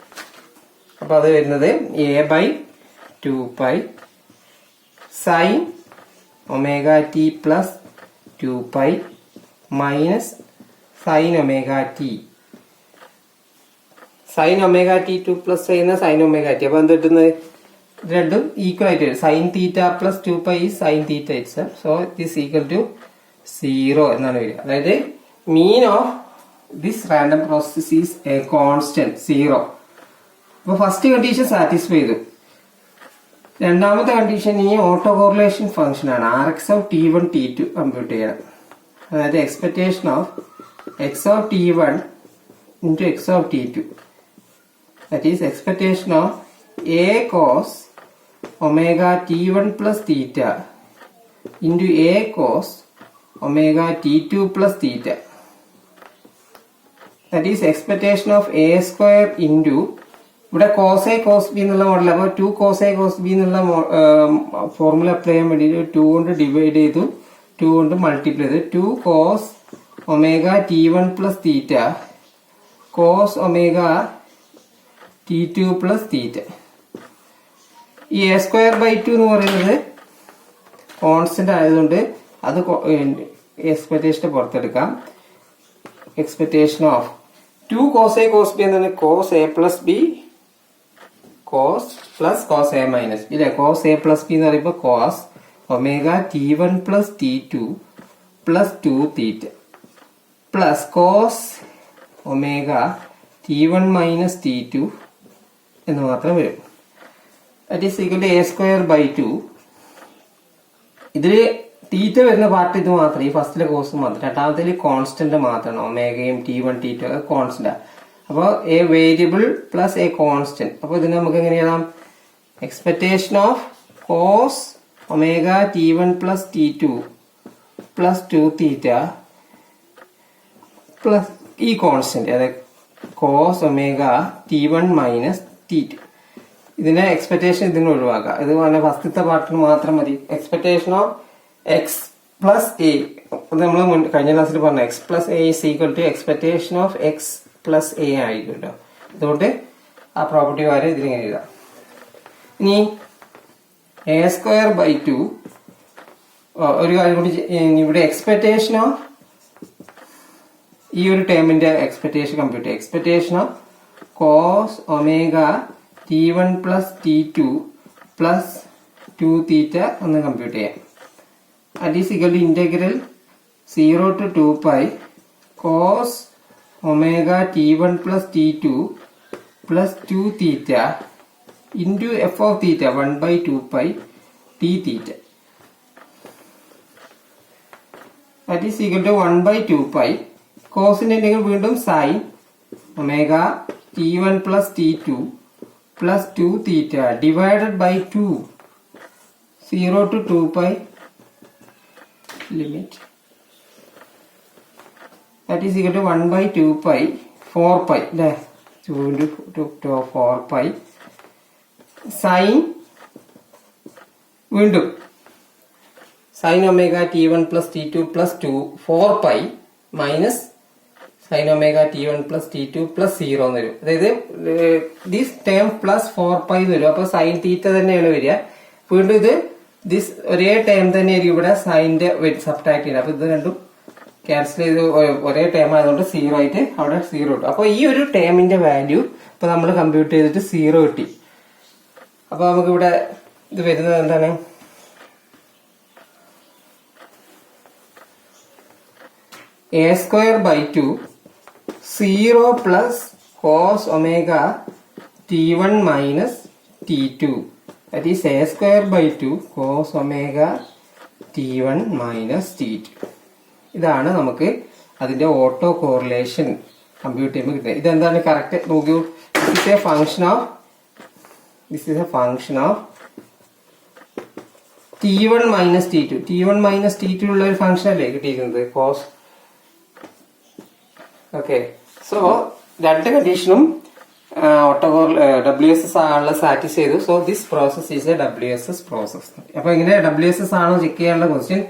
അപ്പൊ അത് വരുന്നത് a/2 pi sine omega T plus 2 pi minus sine omega T. Sine omega T 2 plus ചെയ്യുന്ന സൈൻ ഒമേഗ ടി. അപ്പൊ എന്ത് കിട്ടുന്നത്? രണ്ടും ഈക്വൽ ആയിട്ട് വരും. Sine theta plus 2 pi is sine theta itself. So this equal to 0 എന്നാണ് വരിക. അതായത് mean of this random process is a constant 0. അപ്പൊ ഫസ്റ്റ് കണ്ടീഷൻ സാറ്റിസ്ഫൈ ചെയ്തു. രണ്ടാമത്തെ കണ്ടീഷൻ ഈ ഓട്ടോ കോറിലേഷൻ ഫംഗ്ഷൻ ആണ്. RX of T1 T2 compute ചെയ്യണം. അതായത് expectation of X of T1 into X of T2. That is expectation of A cos omega T1 plus theta into A cos omega T2 plus theta. That is expectation of A square into ഇവിടെ cos A cos B എന്നുള്ള model. അപ്പോൾ 2 cos A cos B എന്നുള്ള formula apply ചെയ്യാൻ വേണ്ടിയിട്ട് 2 കൊണ്ട് divide ചെയ്തു, 2 കൊണ്ട് multiply ചെയ്തു. 2 cos omega T1 plus theta cos omega T2 plus theta. ഈ A²/2 എന്ന് പറയുന്നത് കോൺസ്റ്റന്റ് ആയതുകൊണ്ട് അത് എക്സ്പെക്ടേഷന് പുറത്തെടുക്കാം. Expectation of 2 cos A cos B എന്നാണ് cos A plus B cos plus cos A minus B അല്ലെ. കോസ് എ പ്ലസ് ബി എന്ന് പറയുമ്പോൾ cos omega T1 plus T2 plus 2 theta plus cos omega T1 minus T2 എന്ന് മാത്രം വരും. That is equal to A²/2. ഇതില് തീറ്റ വരുന്ന part ഇത് മാത്രം, ഈ ഫസ്റ്റിലെ കോസ് മാത്രം. രണ്ടാമത്തെ കോൺസ്റ്റന്റ് മാത്രമാണ്. ഒമേഗയും T1 T2 ഒക്കെ കോൺസ്റ്റന്റ്. അപ്പോൾ a variable plus a constant. അപ്പോൾ ഇതിന് നമുക്ക് എങ്ങനെ എഴുതാം? Expectation of cos omega T1 plus T2 plus 2 theta plus ഈ കോൺസ്റ്റന്റ് അതായത് cos omega T1 minus T2. ഇതിന്റെ എക്സ്പെക്ടേഷൻ ഇതിന് ഒഴിവാക്കുക. ഇത് പറഞ്ഞ ഫസ്റ്റത്തെ പാർട്ടിന് മാത്രം മതി. Expectation of X plus a നമ്മൾ കഴിഞ്ഞ ക്ലാസ്സിൽ പറഞ്ഞു. X plus a is equal to expectation of X plus a ആയിരിക്കും കേട്ടോ. അതുകൊണ്ട് ആ പ്രോപ്പർട്ടി വരെ ഇതിലിങ്ങനെ എഴുതാം. ഇനി A²/2 ഒരു കാര്യം കൂടി, ഇവിടെ എക്സ്പെക്ടേഷൻ ഓഫ് ഈ ഒരു ടേമിന്റെ expectation compute. Expectation of cos omega T1 plus T2 plus 2 theta ഒന്ന് കമ്പ്യൂട്ട് ചെയ്യാം. That is equal to integral 0 to 2 pi cos omega T1 plus T2 plus 2 theta into f of theta 1/2 pi t theta. That is equal to 1/2 pi cos ന്റെ integral വീണ്ടും sin omega T1 plus T2 plus 2 theta divided by 2 0 to 2 pi limit. That is equal to 1/2 pi 4 pi അല്ലേ. 2 into 4 pi sin വീണ്ടും sin omega T1 plus T2 plus 2 4 pi minus sin omega T1 plus T2 plus 0 എന്ന് വരും. അതായത് this term plus 4 pi എന്ന് വരും. അപ്പൊ sin തീറ്റ തന്നെയാണ് വരിക. വീണ്ടും ഇത് ദിസ് ഒരേ ടേം തന്നെയായിരിക്കും ഇവിടെ സൈൻ്റെ സബ്ട്രാക്ട് ചെയ്യുന്നത്. അപ്പൊ ഇത് രണ്ടും ക്യാൻസൽ ചെയ്ത് ഒരേ ടേം ആയതുകൊണ്ട് 0 ആയിട്ട് അവിടെ 0 കിട്ടും. അപ്പൊ ഈ ഒരു ടേമിന്റെ വാല്യൂ ഇപ്പൊ നമ്മൾ കമ്പ്യൂട്ട് ചെയ്തിട്ട് 0 കിട്ടി. അപ്പൊ നമുക്ക് ഇവിടെ ഇത് വരുന്നത് എന്താണ്? A²/2 0 plus cos omega T1 minus T2 that is a square by 2 cos omega t1 minus t2. ഇതാണ് നമുക്ക് അതിന്റെ ഓട്ടോ കോറിലേഷൻ കമ്പ്യൂട്ട് ചെയ്യുമ്പോൾ കിട്ടുന്നത്. ഇതെന്താണ് കറക്റ്റ് നോക്കൂ. This is A function of t1 minus t2. t1 minus t2 ഉള്ള ഒരു function അല്ലേ കിട്ടിയിരിക്കുന്നത് കോസ്. ഓക്കെ, സോ രണ്ട് കണ്ടീഷനും WSS ആണുള്ള സാറ്റിസ്ഫൈ ചെയ്തു. So this process is A WSS process. അപ്പൊ ഇങ്ങനെ WSS ആണോ ചെക്ക് ചെയ്യാനുള്ള ക്വസ്റ്റ്യൻ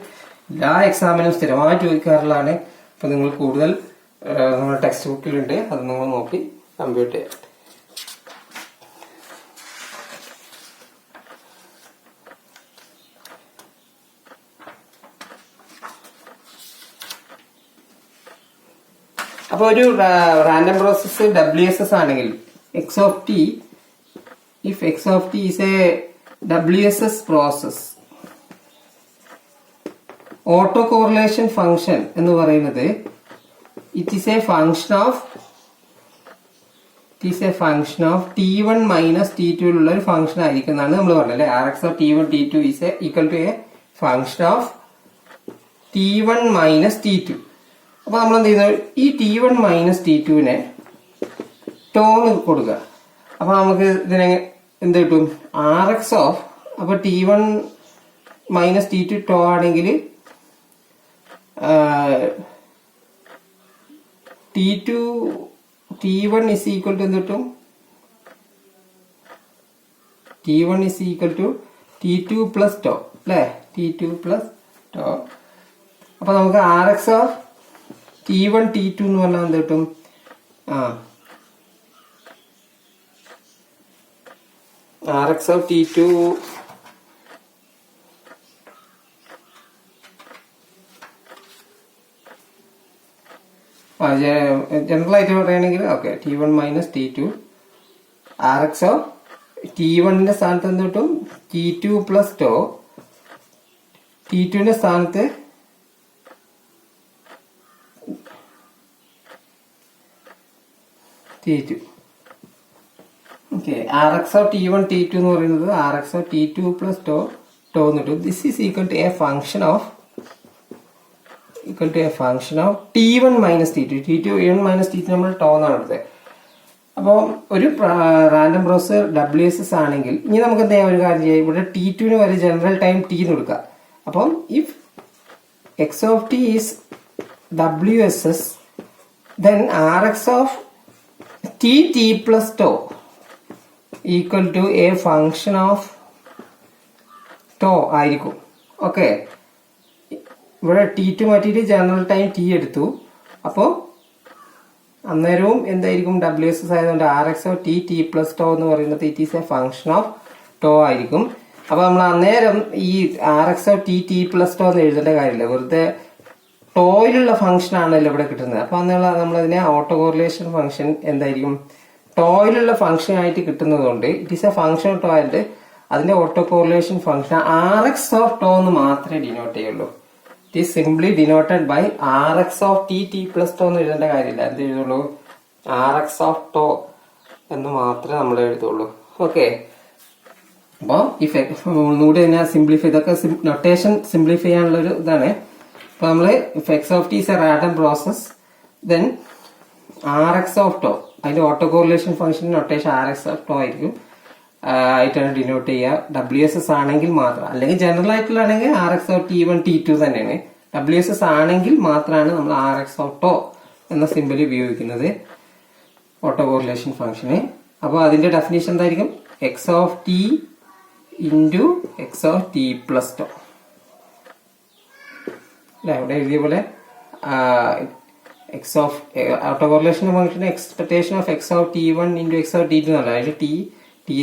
എല്ലാ എക്സാമിനും സ്ഥിരമായി ചോദിക്കാറുള്ളതാണ്. അപ്പൊ നിങ്ങൾ കൂടുതൽ നമ്മുടെ ടെക്സ്റ്റ് ബുക്കിലുണ്ട്, അത് നിങ്ങൾ നോക്കി കമ്പ്യൂട്ട് ചെയ്യാം. അപ്പൊ ഒരു റാൻഡം പ്രോസസ് WSS ആണെങ്കിൽ x of t, if x of t is a WSS process, auto correlation function എന്ന് പറയുന്നത് it is a function of t1 minus t2 ഉള്ള ഒരു ഫംഗ്ഷൻ ആയിരിക്കും എന്നാണ് നമ്മൾ പറഞ്ഞത് അല്ലെ. Rx of t1 t2 is equal to a function of t1 minus t2. അപ്പൊ നമ്മൾ എന്ത് ചെയ്യുന്നത്, ഈ t1 മൈനസ് t2നെ ടോന്ന് കൊടുക്കുക. അപ്പൊ നമുക്ക് ഇതിനെ എന്ത് കിട്ടും, Rx ഓഫ്, അപ്പൊ t1 മൈനസ് t2 ടോ ആണെങ്കിൽ t1 is equal to എന്ത് കിട്ടും, t1 is equal to t2 plus tau അല്ലെ, t2 പ്ലസ് ടോ. അപ്പൊ നമുക്ക് Rx ഓഫ് t1 t2 എന്ന് പറഞ്ഞാൽ എന്ത് കിട്ടും, Rx of t2 ജനറൽ ആയിട്ട് പറയുകയാണെങ്കിൽ okay t1 minus t2, Rx of t1ന്റെ സ്ഥാനത്ത് എന്ത് കിട്ടും, t2 പ്ലസ് ടോ, t2ന്റെ സ്ഥാനത്ത് t2. Okay, Rx of t1 t2 എന്ന് പറയുന്നത് Rx of t2 plus tau എന്ന് കിട്ടും. This is equal to a function of t1 minus t1 minus t2 നമ്മൾ to എന്നാണ് എടുത്തത്. അപ്പോൾ ഒരു റാൻഡം പ്രോസസ് WSS ആണെങ്കിൽ ഇനി നമുക്ക് എന്താ ഒരു കാര്യം ചെയ്യാം, ഇവിടെ t2ന് വരെ ജനറൽ ടൈം t എന്ന് കൊടുക്കുക. അപ്പം if x of t is WSS, then Rx of t plus tau equal to a function of tau ആയിരിക്കും. ഓക്കെ, ഇവിടെ t2 മാറ്റിയിട്ട് ജനറൽ ടൈം t എടുത്തു. അപ്പോൾ അന്നേരവും എന്തായിരിക്കും, WSS ആയതുകൊണ്ട് Rx of t plus tau എന്ന് പറയുന്നത് it is a function of tau ആയിരിക്കും. അപ്പൊ നമ്മൾ അന്നേരം ഈ Rx of t plus tau എന്ന് എഴുതേണ്ട കാര്യമില്ല, വെറുതെ ടോയിലുള്ള ഫംഗ്ഷൻ ആണല്ലോ ഇവിടെ കിട്ടുന്നത്. അപ്പൊ അന്നുള്ള നമ്മളതിനെ ഓട്ടോ കോറിലേഷൻ ഫംഗ്ഷൻ എന്തായിരിക്കും, ടോയിലുള്ള ഫംഗ്ഷൻ ആയിട്ട് കിട്ടുന്നത് കൊണ്ട് it is a function of tau ആയിട്ട് അതിന്റെ auto correlation function Rx of tau എന്ന് മാത്രമേ ഡിനോട്ട് ചെയ്യുള്ളൂ. It is simply denoted by Rx of t plus tau എന്ന് എഴുതേണ്ട കാര്യമില്ല. എന്ത് എഴുതുള്ളൂ, Rx of tau എന്ന് മാത്രമേ നമ്മൾ എഴുതുള്ളൂ. ഓക്കെ, അപ്പോൾ ഒന്നുകൂടി തന്നെ സിംപ്ലിഫൈ, ഇതൊക്കെ നൊട്ടേഷൻ സിംപ്ലിഫൈ ചെയ്യാനുള്ള ഒരു ഇതാണ്. അപ്പൊ നമ്മള് x of t is a random process, then Rx of tau അതിന്റെ auto correlation function notation Rx of tau ആയിരിക്കും ആയിട്ടാണ് ഡിനോട്ട് ചെയ്യുക. WSS ആണെങ്കിൽ മാത്രം, അല്ലെങ്കിൽ general ആയിട്ടുള്ളതാണെങ്കിൽ Rx of t1 t2 തന്നെയാണ്. WSS ആണെങ്കിൽ മാത്രമാണ് നമ്മൾ Rx of tau എന്ന സിംബൽ ഉപയോഗിക്കുന്നത് ഓട്ടോ കോറിലേഷൻ ഫംഗ്ഷന്. അപ്പോൾ അതിന്റെ ഡെഫിനേഷൻ എന്തായിരിക്കും, x of t into x of t plus tau. ഇവിടെ എഴുതിയ പോലെ X of auto correlation function expectation of x of t1 into x of t2 എന്നല്ല, അതിൽ t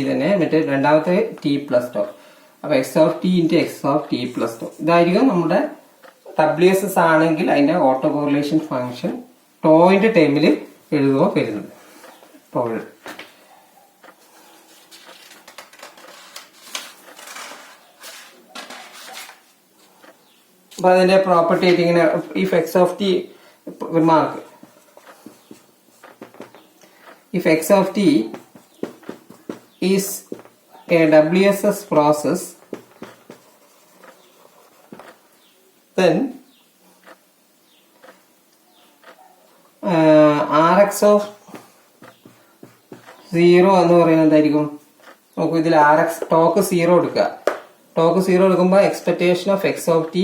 തന്നെ മറ്റേ രണ്ടാമത്തെ t പ്ലസ് ടോ. അപ്പൊ x of t into x of t plus tau ഇതായിരിക്കും നമ്മുടെ WSS ആണെങ്കിൽ അതിന്റെ ഓട്ടോ കോറിലേഷൻ ഫംഗ്ഷൻ ടോയിന്റെ ടൈമിൽ എഴുതുക വരുന്നത്. അപ്പൊ അതിന്റെ പ്രോപ്പർട്ടി ആയിട്ട് ഇങ്ങനെ if x of t remark, if x of t is a WSS process, then Rx of 0 എന്ന് പറയുന്നത് എന്തായിരിക്കും? നോക്കൂ, ഇതിൽ Rx ടോക്ക് 0 എടുക്കുക. ടോക്ക് 0 എടുക്കുമ്പോൾ expectation of X of t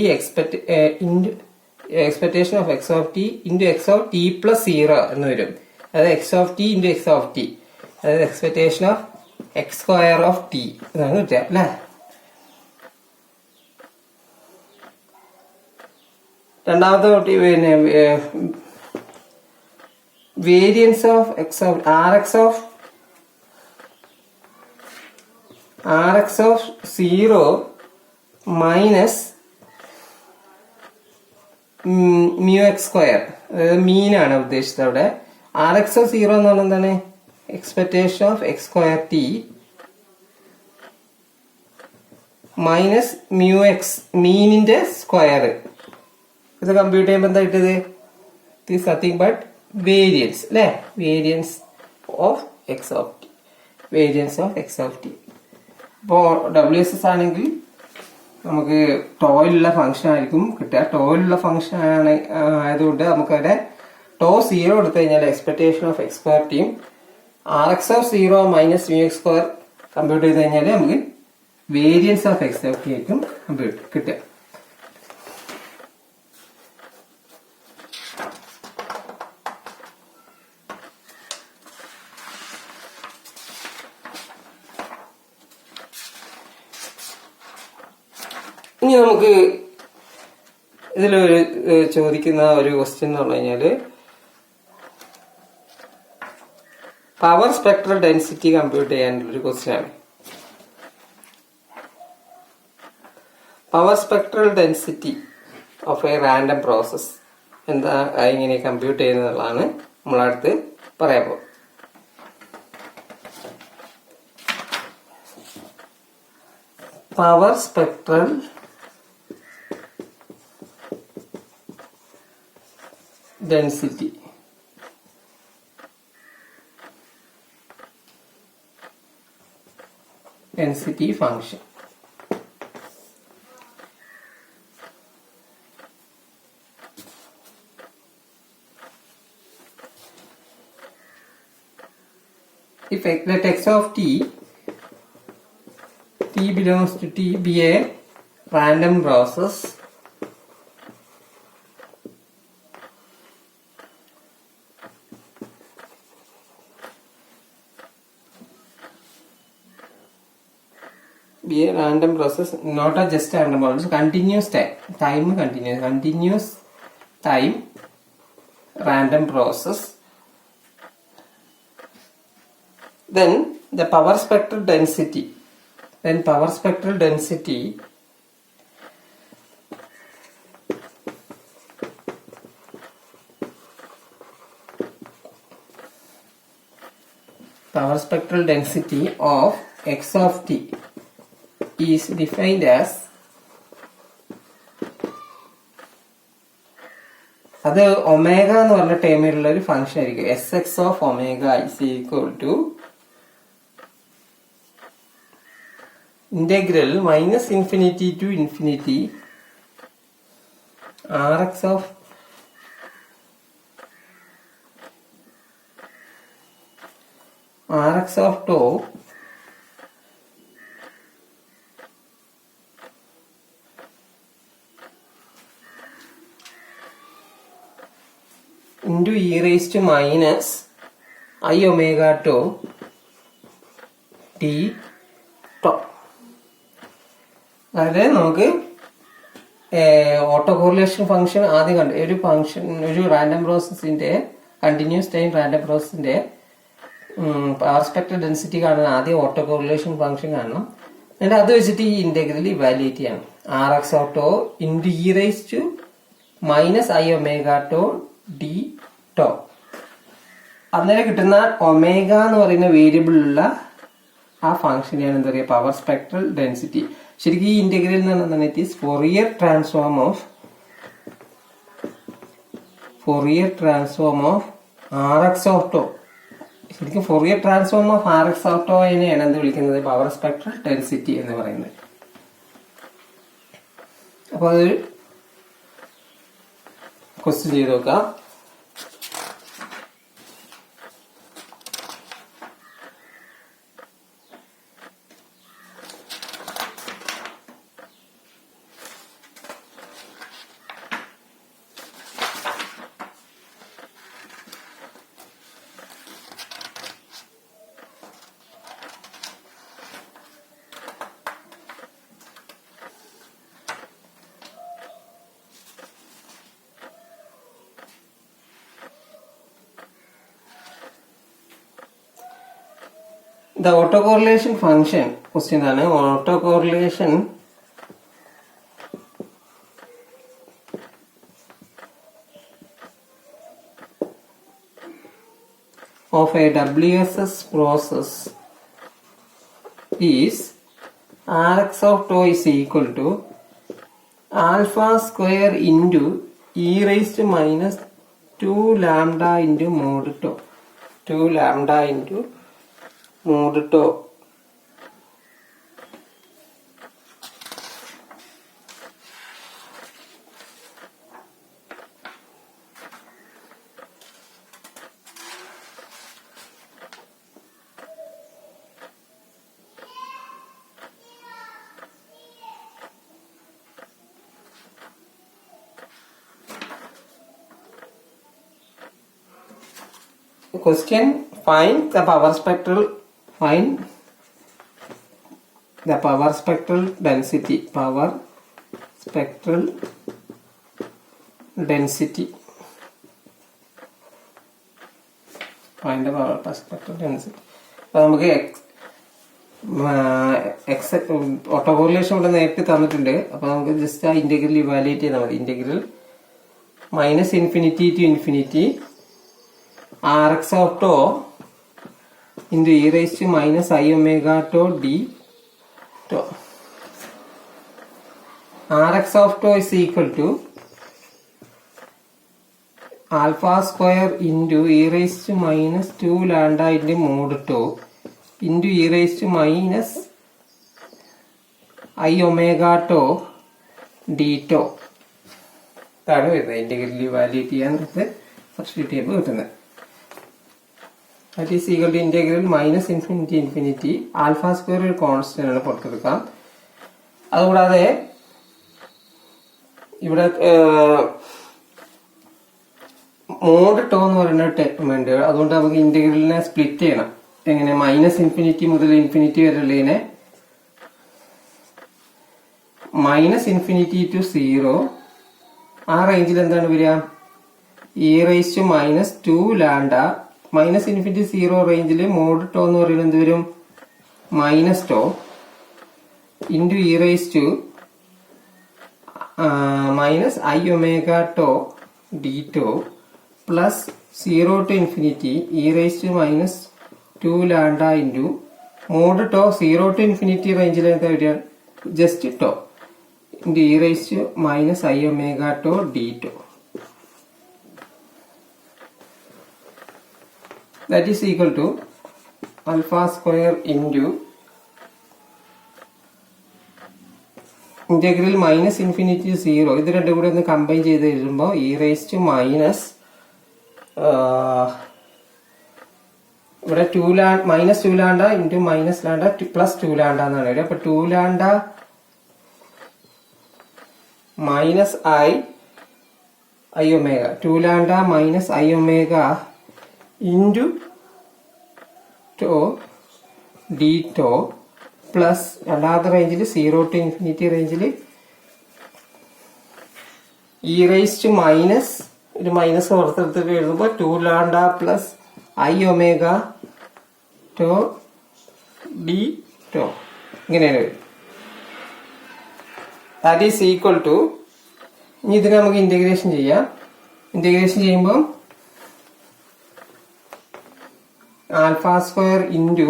expectation of X of t into X of t plus 0 എന്ന് വരും. അതായത് x of t into X of t, അതായത് expectation of X square of t എന്നാണ് കിട്ടുക അല്ലേ. രണ്ടാമത്തെ പിന്നെ variance of X of Rx of 0 minus mu x square, അതായത് മീനാണ് ഉദ്ദേശിച്ചത് അവിടെ. Rx of 0 എന്ന് പറഞ്ഞാൽ എന്താണ്? Expectation of X square t minus mu x, മീനിന്റെ സ്ക്വയർ. ഇത് കമ്പ്യൂട്ട് ചെയ്യുമ്പോൾ എന്താ കിട്ടിയത്? It is nothing but variance അല്ലേ, variance of X of t, variance of X of t. ഇപ്പോൾ WSS ആണെങ്കിൽ നമുക്ക് ടോയിലുള്ള ഫംഗ്ഷൻ ആയിരിക്കും കിട്ടുക. ടോയിലുള്ള ഫംഗ്ഷൻ ആയതുകൊണ്ട് നമുക്കവിടെ ടോ 0 എടുത്തു കഴിഞ്ഞാൽ എക്സ്പെക്ടേഷൻ ഓഫ് എക്സ് സ്ക്വയർ ടിയും Rx of 0 minus mu x square compute ചെയ്ത് കഴിഞ്ഞാൽ നമുക്ക് variance of X of T ആയിരിക്കും കിട്ടുക. ഇനി നമുക്ക് ഇതിലൊരു ചോദിക്കുന്ന ഒരു ക്വസ്റ്റ്യൻ എന്ന് പറഞ്ഞു കഴിഞ്ഞാല് പവർ സ്പെക്ട്രൽ ഡെൻസിറ്റി കമ്പ്യൂട്ട് ചെയ്യാനുള്ളൊരു ക്വസ്റ്റ്യൻ ആണ്. Power spectral density of A random process എന്താ ഇങ്ങനെ കമ്പ്യൂട്ട് ചെയ്യുന്നതാണ് നമ്മളടുത്ത് പറയാൻ പോകും. Power spectral density function. If let x of t belongs to t be a random process, be a random process, not a just random process, continuous time random process, then the power spectral density of x of t is defined as, അത് omega എന്ന് പറഞ്ഞ ടേമിലുള്ള ഒരു function ആയിരിക്കും. Sx of omega is equal to integral minus infinity to infinity Rx of tau into e raised to minus I omega tau t tau. അതായത് നമുക്ക് auto correlation function ആദ്യം കണ്ടു. ഒരു റാൻഡം പ്രോസസ്സിന്റെ കണ്ടിന്യൂസ് ടൈം റാൻഡം പ്രോസസ്സിന്റെ power spectral density കാണാൻ ആദ്യം auto correlation function കാണണം. എന്നിട്ട് അത് വെച്ചിട്ട് ഈ ഇന്റഗ്രൽ ഇവാലുവേറ്റ് ചെയ്യണം. Rx of tau into e raised to minus I omega tau d tau. അന്നേരം കിട്ടുന്ന ഒമേഗ എന്ന് പറയുന്ന വേരിയബിളിലുള്ള ആ ഫംഗ്ഷനെയാണ് എന്താ പറയുക, പവർ സ്പെക്ട്രൽ ഡെൻസിറ്റി. ശരിക്കും ഈ ഇന്റഗ്രൽ എന്ന് പറഞ്ഞാൽ it is Fourier transform of Rx of tau ശരിക്കും Fourier transform of R x ഔട്ട് ഓ നെയാണ് എന്ത് വിളിക്കുന്നത്, പവർ സ്പെക്ട്രൽ ഡെൻസിറ്റി എന്ന് പറയുന്നത്. അപ്പൊ അത് ക്വസ്റ്റ്യൻ ചെയ്ത് നോക്കാം. The autocorrelation function question ആണ്. Autocorrelation of a WSS process is Rx of tau is equal to alpha square into e raised to minus 2 lambda into mod tau. 2 lambda into mod tau. Question: find the power spectral density. Power spectral density. Find the power spectral density. അപ്പോൾ നമുക്ക് ഓട്ടോകോറിലേഷൻ ഇവിടെ നേരത്തെ തന്നിട്ടുണ്ട്. അപ്പോൾ നമുക്ക് just ആ integral evaluate ചെയ്താൽ മതി. Integral minus infinity to infinity Rx of tau into e raised to minus I omega tau d tau. Rx of tau is equal to alpha square into e raised to minus 2 lambda into mod tau into e raised to minus I omega tau d tau. ഇതാണ് വരുന്നത്. Integral evaluate ചെയ്യാൻ substitute ചെയ്യുമ്പോൾ കിട്ടുന്നത്. That is equal to integral minus infinity infinity alpha square ഒരു constant ആണ് പുറത്തെടുക്കാം. അതുകൂടാതെ ഇവിടെ mode tau എന്ന് പറയുന്ന ടേം ഉണ്ട്. അതുകൊണ്ട് നമുക്ക് ഇന്റഗ്രലിനെ സ്പ്ലിറ്റ് ചെയ്യണം. എങ്ങനെ? മൈനസ് ഇൻഫിനിറ്റി മുതൽ ഇൻഫിനിറ്റി വരെയുള്ളതിനെ മൈനസ് ഇൻഫിനിറ്റി ടു 0 ആ റേഞ്ചിൽ എന്താണ് വരിക? e raise to minus 2 lambda minus infinity 0 റേഞ്ചിൽ മോഡ് ടോ എന്ന് പറയുന്നത് എന്ത് വരും? Minus tau into e raise to minus I omega tau D tau plus 0 to infinity e raise to minus 2 lambda into mod tau 0 to infinity റേഞ്ചിൽ എന്താ വരിക? Just tau into e raise to minus I omega tau D tau. That is equal to alpha square into integral minus infinity to 0. ഇത് രണ്ടും കൂടെ ഒന്ന് combine ചെയ്ത് എഴുതുമ്പോൾ e raised to minus ഇവിടെ minus 2 lambda into minus lambda plus 2 lambda എന്നാണ് വരിക. അപ്പൊ 2 lambda minus I omega 2 lambda minus I omega into tau D tau plus രണ്ടാമത്തെ റേഞ്ചിൽ 0 ടു ഇൻഫിനിറ്റി റേഞ്ചിൽ ഇ റൈസ് ടു മൈനസ് ഒരു മൈനസ് പുറത്തെടുത്തിട്ട് എഴുതുമ്പോൾ 2 lambda plus I omega tau D tau ഇങ്ങനെയാണ് വരും. ദാറ്റ് ഈസ് ഈക്വൽ ടു, ഇനി ഇതിനെ നമുക്ക് ഇന്റഗ്രേഷൻ ചെയ്യാം. ഇന്റഗ്രേഷൻ ചെയ്യുമ്പോൾ ആൽഫ സ്ക്വയർ ഇൻറ്റു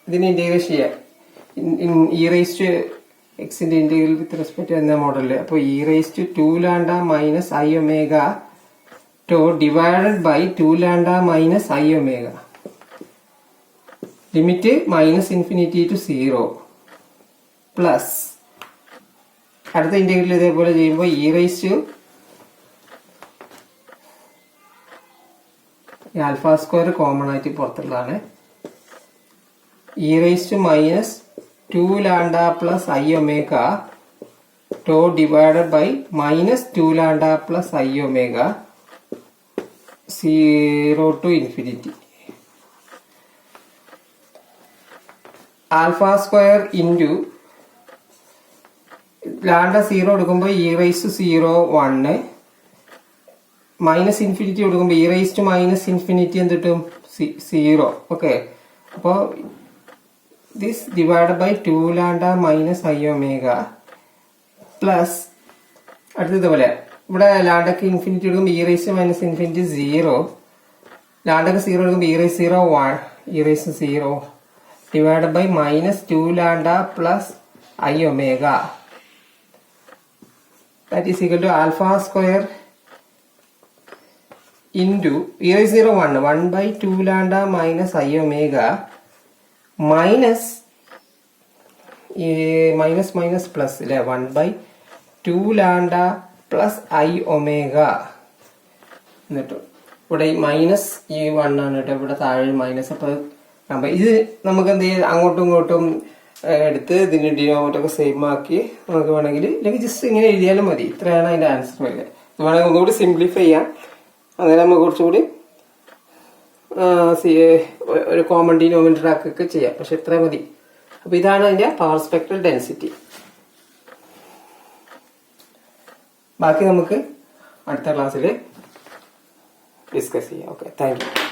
ഇതിന് ഇന്റഗ്രേഷൻ ചെയ്യാം. ഇ റൈസ് ടു എക്സിന്റെ ഇന്റഗ്രൽ വിത്ത് റെസ്പെക്ട് എന്ന മോഡലിൽ. അപ്പോൾ e raise to 2 lambda minus I omega tau divided by 2 lambda minus I omega. Limit minus infinity to 0 plus അടുത്ത integral ഇതേപോലെ ചെയ്യുമ്പോൾ e raised to alpha square common ആയിട്ട് പുറത്തുള്ളതാണ്. e raised to minus 2 lambda plus I omega tau divided by minus 2 lambda plus I omega 0 to infinity. Alpha square into lambda 0 എടുക്കുമ്പോൾ e raised to 0 1 minus infinity കൊടുക്കുമ്പോൾ e raised to minus infinity എന്ത് കിട്ടും 0. Okay, അപ്പോൾ this divide by 2 lambda minus I omega plus അടുത്തത് പോലെ ഇവിടെ ലാംഡക്ക് infinity എടുക്കുമ്പോൾ e raised to minus infinity 0, ലാംഡക്ക് 0 എടുക്കുമ്പോൾ e raised 0 1 e raised to 0 divided by minus 2 lambda plus I omega that is equal to alpha square into e raised 0 1 by 2 lambda minus I omega minus minus plus 1 by 2 lambda plus I omega എന്നിട്ട് ഇവിടെ minus ഈ 1 ആണ് കേട്ടോ, ഇവിടെ താഴെ minus. അപ്പോൾ ഇത് നമുക്ക് എന്ത് ചെയ്യാം, അങ്ങോട്ടും ഇങ്ങോട്ടും എടുത്ത് ഇതിന്റെ ഡിനോമിനേറ്റർ സെയിം ആക്കി നമുക്ക് വേണമെങ്കിൽ അല്ലെങ്കിൽ ജസ്റ്റ് ഇങ്ങനെ എഴുതിയാലും മതി. ഇത്രയാണ് അതിന്റെ ആൻസർ വരിക. ഇത് വേണമെങ്കിൽ ഒന്നുകൂടി സിംപ്ലിഫൈ ചെയ്യാം, അങ്ങനെ നമുക്ക് കുറച്ചുകൂടി ഒരു കോമൺ ഡിനോമിനേറ്റർ ആക്കൊക്കെ ചെയ്യാം. പക്ഷെ ഇത്ര മതി. അപ്പൊ ഇതാണ് അതിന്റെ പവർ സ്പെക്ട്രൽ ഡെൻസിറ്റി. ബാക്കി നമുക്ക് അടുത്ത ക്ലാസ്സിൽ ഡിസ്കസ് ചെയ്യാം. Okay, thank you.